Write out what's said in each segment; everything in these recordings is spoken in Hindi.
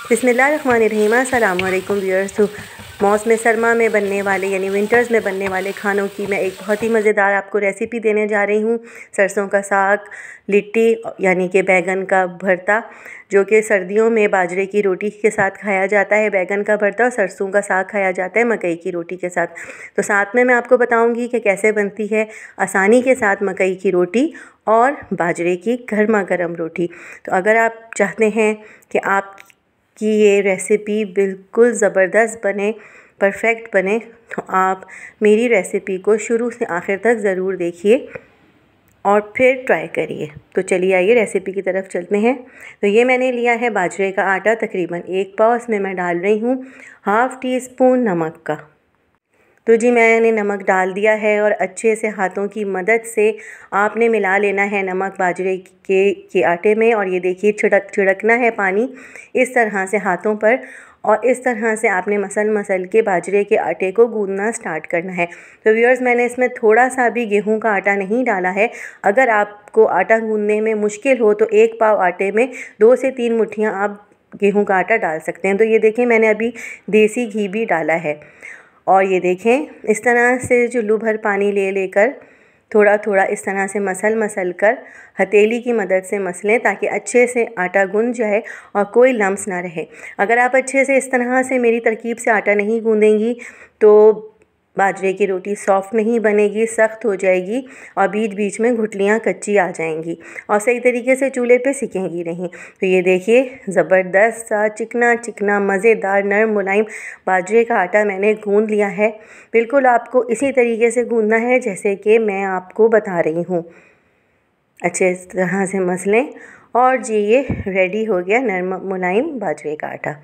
बिस्मिल्लाहिर्रहमानिर्रहीम। अस्सलाम वालेकुम व्यूअर्स। मौसम सरमा में बनने वाले यानी विंटर्स में बनने वाले खानों की मैं एक बहुत ही मज़ेदार आपको रेसिपी देने जा रही हूँ। सरसों का साग, लिट्टी यानी कि बैगन का भरता, जो कि सर्दियों में बाजरे की रोटी के साथ खाया जाता है। बैगन का भरता और सरसों का साग खाया जाता है मकई की रोटी के साथ। तो साथ में मैं आपको बताऊँगी कि कैसे बनती है आसानी के साथ मकई की रोटी और बाजरे की गर्मा गर्म रोटी। तो अगर आप चाहते हैं कि आपकी ये रेसिपी बिल्कुल ज़बरदस्त बने, परफेक्ट बने, तो आप मेरी रेसिपी को शुरू से आखिर तक ज़रूर देखिए और फिर ट्राई करिए। तो चलिए आइए रेसिपी की तरफ चलते हैं। तो ये मैंने लिया है बाजरे का आटा तकरीबन 1 पाव। इसमें मैं डाल रही हूँ हाफ़ टी स्पून नमक का। तो जी मैंने नमक डाल दिया है और अच्छे से हाथों की मदद से आपने मिला लेना है नमक बाजरे के आटे में। और ये देखिए छिड़कना है पानी इस तरह से हाथों पर, और इस तरह से आपने मसल के बाजरे के आटे को गूंदना स्टार्ट करना है। तो व्यूअर्स, मैंने इसमें थोड़ा सा भी गेहूं का आटा नहीं डाला है। अगर आपको आटा गूंदने में मुश्किल हो तो 1 पाव आटे में 2 से 3 मुट्ठियाँ आप गेहूं का आटा डाल सकते हैं। तो ये देखें, मैंने अभी देसी घी भी डाला है। और ये देखें, इस तरह से चुल्लू भर पानी लेकर थोड़ा थोड़ा इस तरह से मसल कर हथेली की मदद से मसलें, ताकि अच्छे से आटा गूंद जाए और कोई लम्स ना रहे। अगर आप अच्छे से इस तरह से मेरी तरकीब से आटा नहीं गूंदेंगी तो बाजरे की रोटी सॉफ़्ट नहीं बनेगी, सख्त हो जाएगी और बीच बीच में गुठलियाँ कच्ची आ जाएंगी और सही तरीके से चूल्हे पे सिकेंगी नहीं। तो ये देखिए, ज़बरदस्त सा चिकना मज़ेदार नरम मुलायम बाजरे का आटा मैंने गूंद लिया है। बिल्कुल आपको इसी तरीके से गूंदना है जैसे कि मैं आपको बता रही हूँ। अच्छे तरह से मसलें और जी ये रेडी हो गया नरम मुलायम बाजरे का आटा।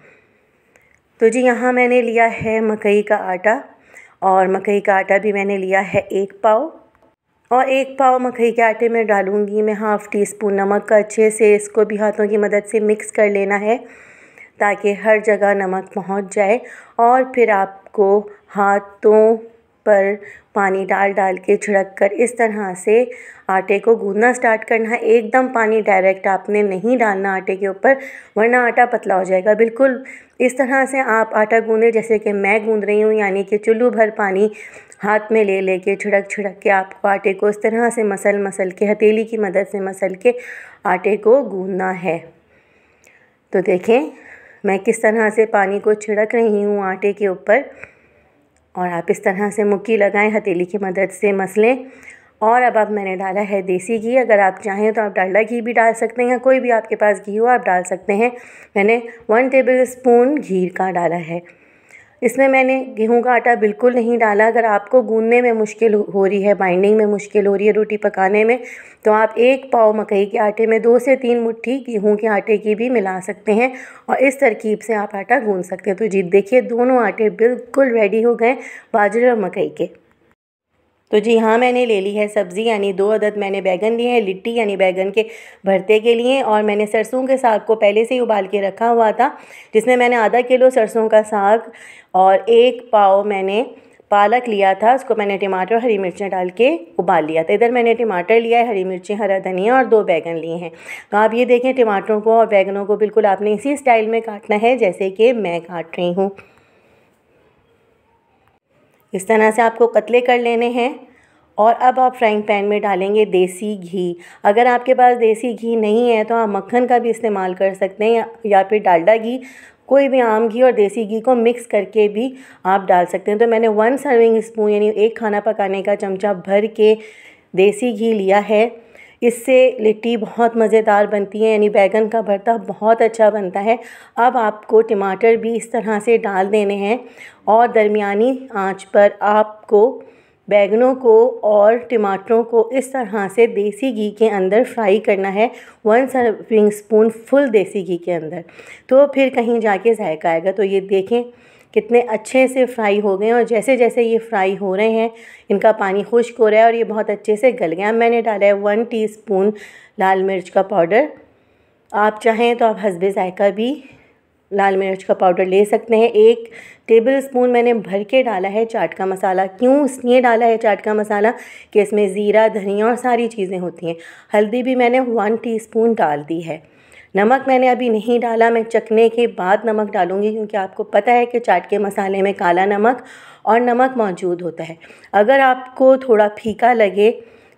तो जी यहाँ मैंने लिया है मकई का आटा, और मकई का आटा भी मैंने लिया है 1 पाव। और 1 पाव मकई के आटे में डालूँगी मैं हाफ़ टी स्पून नमक का। अच्छे से इसको भी हाथों की मदद से मिक्स कर लेना है ताकि हर जगह नमक पहुंच जाए। और फिर आपको हाथों पर पानी डाल के छिड़क कर इस तरह से आटे को गूंदना स्टार्ट करना है। एकदम पानी डायरेक्ट आपने नहीं डालना आटे के ऊपर, वरना आटा पतला हो जाएगा। बिल्कुल इस तरह से आप आटा गूंदें जैसे कि मैं गूंद रही हूँ, यानी कि चुल्लू भर पानी हाथ में लेके छिड़क के आपको आटे को इस तरह से मसल के हथेली की मदद से मसल के आटे को गूंदना है। तो देखें मैं किस तरह से पानी को छिड़क रही हूँ आटे के ऊपर, और आप इस तरह से मुक्की लगाएं, हथेली की मदद से मसलें। और अब मैंने डाला है देसी घी। अगर आप चाहें तो आप डालडा घी भी डाल सकते हैं, कोई भी आपके पास घी हो आप डाल सकते हैं। मैंने 1 टेबल स्पून घी का डाला है। इसमें मैंने गेहूं का आटा बिल्कुल नहीं डाला। अगर आपको गूंदने में मुश्किल हो रही है, बाइंडिंग में मुश्किल हो रही है, रोटी पकाने में, तो आप 1 पाव मकई के आटे में 2 से 3 मुट्ठी गेहूं के आटे की भी मिला सकते हैं और इस तरकीब से आप आटा गूंद सकते हैं। तो जी देखिए, दोनों आटे बिल्कुल रेडी हो गए बाजरे और मकई के। तो जी हाँ, मैंने ले ली है सब्ज़ी, यानी 2 अदद मैंने बैगन लिए हैं लिट्टी यानी बैगन के भरते के लिए। और मैंने सरसों के साग को पहले से ही उबाल के रखा हुआ था, जिसमें मैंने आधा किलो सरसों का साग और 1 पाव मैंने पालक लिया था। उसको मैंने टमाटर और हरी मिर्चें डाल के उबाल लिया था। इधर मैंने टमाटर लिया है, हरी मिर्चें, हरा धनिया और 2 बैगन लिए हैं। तो आप ये देखें, टमाटरों को और बैगनों को बिल्कुल आपने इसी स्टाइल में काटना है जैसे कि मैं काट रही हूँ। इस तरह से आपको कतले कर लेने हैं। और अब आप फ्राइंग पैन में डालेंगे देसी घी। अगर आपके पास देसी घी नहीं है तो आप मक्खन का भी इस्तेमाल कर सकते हैं, या फिर डालडा घी, कोई भी आम घी और देसी घी को मिक्स करके भी आप डाल सकते हैं। तो मैंने 1 सर्विंग स्पून यानी 1 खाना पकाने का चमचा भर के देसी घी लिया है। इससे लिट्टी बहुत मज़ेदार बनती है, यानी बैगन का भरता बहुत अच्छा बनता है। अब आपको टमाटर भी इस तरह से डाल देने हैं और दरमियानी आंच पर आपको बैगनों को और टमाटरों को इस तरह से देसी घी के अंदर फ्राई करना है, 1 सर्विंग स्पून फुल देसी घी के अंदर। तो फिर कहीं जाके जायका आएगा। तो ये देखें कितने अच्छे से फ्राई हो गए हैं, और जैसे जैसे ये फ्राई हो रहे हैं इनका पानी खुश्क हो रहा है और ये बहुत अच्छे से गल गया। मैंने डाला है 1 टीस्पून लाल मिर्च का पाउडर। आप चाहें तो आप हस्बे जायका भी लाल मिर्च का पाउडर ले सकते हैं। 1 टेबल स्पून मैंने भर के डाला है चाट का मसाला। क्यों इसलिए डाला है चाट का मसाला कि इसमें ज़ीरा, धनिया और सारी चीज़ें होती हैं। हल्दी भी मैंने 1 टीस्पून डाल दी है। नमक मैंने अभी नहीं डाला, मैं चखने के बाद नमक डालूँगी, क्योंकि आपको पता है कि चाट के मसाले में काला नमक और नमक मौजूद होता है। अगर आपको थोड़ा फीका लगे,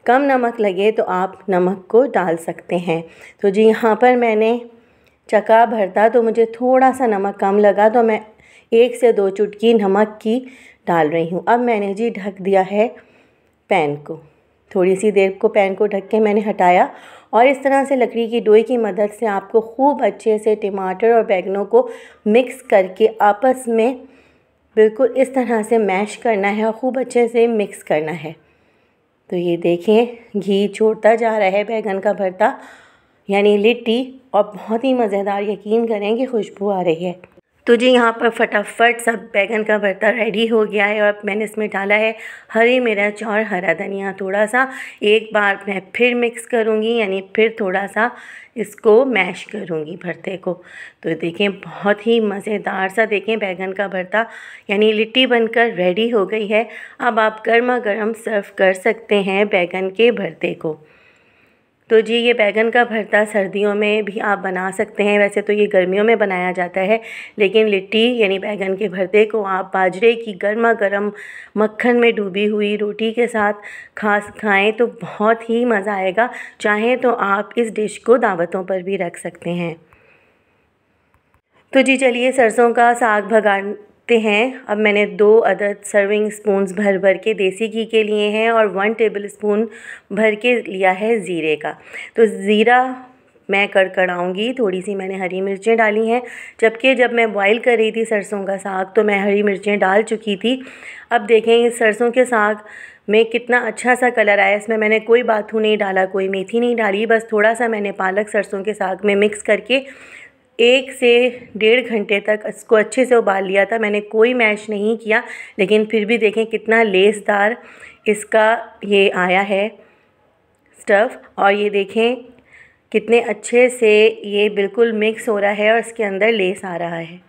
कम नमक लगे, तो आप नमक को डाल सकते हैं। तो जी यहाँ पर मैंने चखा भरता तो मुझे थोड़ा सा नमक कम लगा, तो मैं 1 से 2 चुटकी नमक की डाल रही हूँ। अब मैंने जी ढक दिया है पैन को। थोड़ी सी देर को पैन को ढक के मैंने हटाया और इस तरह से लकड़ी की डोई की मदद से आपको खूब अच्छे से टमाटर और बैंगनों को मिक्स करके आपस में बिल्कुल इस तरह से मैश करना है और खूब अच्छे से मिक्स करना है। तो ये देखें, घी छोड़ता जा रहा है बैंगन का भरता यानी लिट्टी, और बहुत ही मज़ेदार, यकीन करें कि खुशबू आ रही है। तो जी यहाँ पर फटाफट सब बैंगन का भरता रेडी हो गया है और अब मैंने इसमें डाला है हरी मिर्च और हरा धनिया थोड़ा सा। एक बार मैं फिर मिक्स करूँगी, यानी फिर थोड़ा सा इसको मैश करूँगी भरते को। तो देखें, बहुत ही मज़ेदार सा देखें बैंगन का भरता यानी लिट्टी बनकर रेडी हो गई है। अब आप गर्मा गर्म सर्व कर सकते हैं बैंगन के भरते को। तो जी ये बैंगन का भरता सर्दियों में भी आप बना सकते हैं, वैसे तो ये गर्मियों में बनाया जाता है, लेकिन लिट्टी यानी बैंगन के भरते को आप बाजरे की गर्मा गर्म मक्खन में डूबी हुई रोटी के साथ खाएं तो बहुत ही मज़ा आएगा। चाहें तो आप इस डिश को दावतों पर भी रख सकते हैं। तो जी चलिए सरसों का साग भगाते हैं। अब मैंने 2 अदद सर्विंग स्पून्स भर भर के देसी घी के लिए हैं और 1 टेबल स्पून भर के लिया है ज़ीरे का। तो ज़ीरा मैं कड़कड़ाऊँगी, थोड़ी सी मैंने हरी मिर्चें डाली हैं, जबकि जब मैं बॉईल कर रही थी सरसों का साग तो मैं हरी मिर्चें डाल चुकी थी। अब देखें इस सरसों के साग में कितना अच्छा सा कलर आया। इसमें मैंने कोई बाथू नहीं डाला, कोई मेथी नहीं डाली, बस थोड़ा सा मैंने पालक सरसों के साग में मिक्स करके 1 से 1.5 घंटे तक इसको अच्छे से उबाल लिया था। मैंने कोई मैश नहीं किया, लेकिन फिर भी देखें कितना लेसदार इसका ये आया है स्टफ़, और ये देखें कितने अच्छे से ये बिल्कुल मिक्स हो रहा है और इसके अंदर लेस आ रहा है।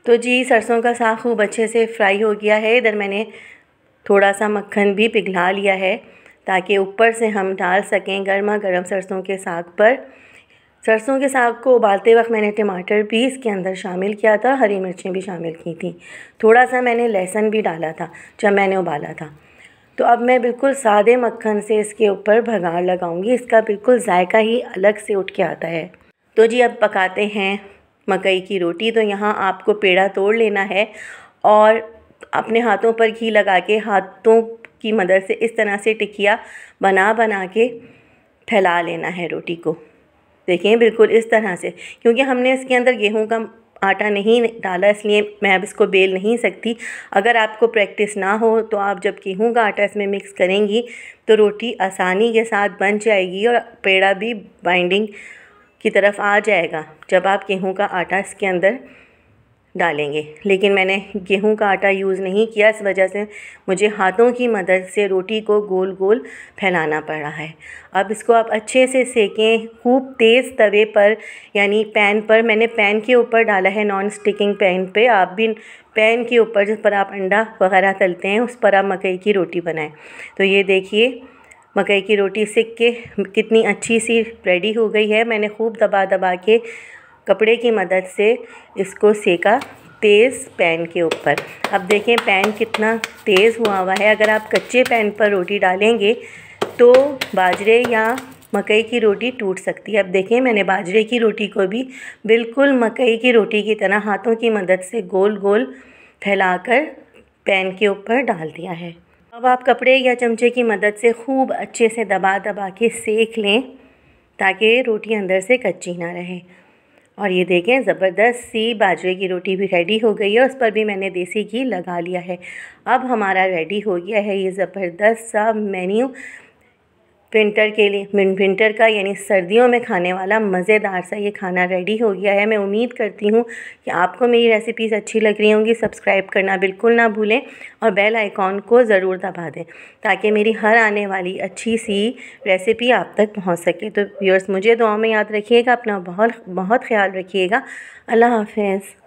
तो जी सरसों का साग खूब अच्छे से फ्राई हो गया है। इधर मैंने थोड़ा सा मक्खन भी पिघला लिया है ताकि ऊपर से हम डाल सकें गर्मा गर्म सरसों के साग पर। सरसों के साग को उबालते वक्त मैंने टमाटर भी इसके अंदर शामिल किया था, हरी मिर्चें भी शामिल की थी, थोड़ा सा मैंने लहसुन भी डाला था जब मैंने उबाला था। तो अब मैं बिल्कुल सादे मक्खन से इसके ऊपर भगार लगाऊंगी, इसका बिल्कुल जायका ही अलग से उठ के आता है। तो जी अब पकाते हैं मकई की रोटी। तो यहाँ आपको पेड़ा तोड़ लेना है और अपने हाथों पर घी लगा के हाथों की मदद से इस तरह से टिकिया बना बना के फैला लेना है रोटी को। देखें बिल्कुल इस तरह से, क्योंकि हमने इसके अंदर गेहूं का आटा नहीं डाला इसलिए मैं अब इसको बेल नहीं सकती। अगर आपको प्रैक्टिस ना हो तो आप जब गेहूं का आटा इसमें मिक्स करेंगी तो रोटी आसानी के साथ बन जाएगी और पेड़ा भी बाइंडिंग की तरफ आ जाएगा जब आप गेहूं का आटा इसके अंदर डालेंगे। लेकिन मैंने गेहूं का आटा यूज़ नहीं किया, इस वजह से मुझे हाथों की मदद से रोटी को गोल गोल फैलाना पड़ा है। अब इसको आप अच्छे से सेकें खूब तेज़ तवे पर, यानी पैन पर। मैंने पैन के ऊपर डाला है, नॉन स्टिकिंग पैन पे। आप भी पैन के ऊपर जिस पर आप अंडा वगैरह तलते हैं उस पर आप मकई की रोटी बनाएं। तो ये देखिए मकई की रोटी सेक के कितनी अच्छी सी रेडी हो गई है। मैंने खूब दबा दबा के कपड़े की मदद से इसको सेका तेज़ पैन के ऊपर। अब देखें पैन कितना तेज़ हुआ है। अगर आप कच्चे पैन पर रोटी डालेंगे तो बाजरे या मकई की रोटी टूट सकती है। अब देखें मैंने बाजरे की रोटी को भी बिल्कुल मकई की रोटी की तरह हाथों की मदद से गोल गोल फैलाकर पैन के ऊपर डाल दिया है। अब आप कपड़े या चमचे की मदद से खूब अच्छे से दबा दबा के सेक लें ताकि रोटी अंदर से कच्ची ना रहे। और ये देखें ज़बरदस्त सी बाजरे की रोटी भी रेडी हो गई है, उस पर भी मैंने देसी घी लगा लिया है। अब हमारा रेडी हो गया है ये ज़बरदस्त सा मेन्यू विंटर के लिए, विंटर का यानी सर्दियों में खाने वाला मज़ेदार सा ये खाना रेडी हो गया है। मैं उम्मीद करती हूँ कि आपको मेरी रेसिपीज़ अच्छी लग रही होंगी। सब्सक्राइब करना बिल्कुल ना भूलें और बेल आइकॉन को ज़रूर दबा दें ताकि मेरी हर आने वाली अच्छी सी रेसिपी आप तक पहुँच सके। तो व्यूअर्स मुझे दुआ में याद रखिएगा, अपना बहुत बहुत ख्याल रखिएगा। अल्लाह हाफ़िज़।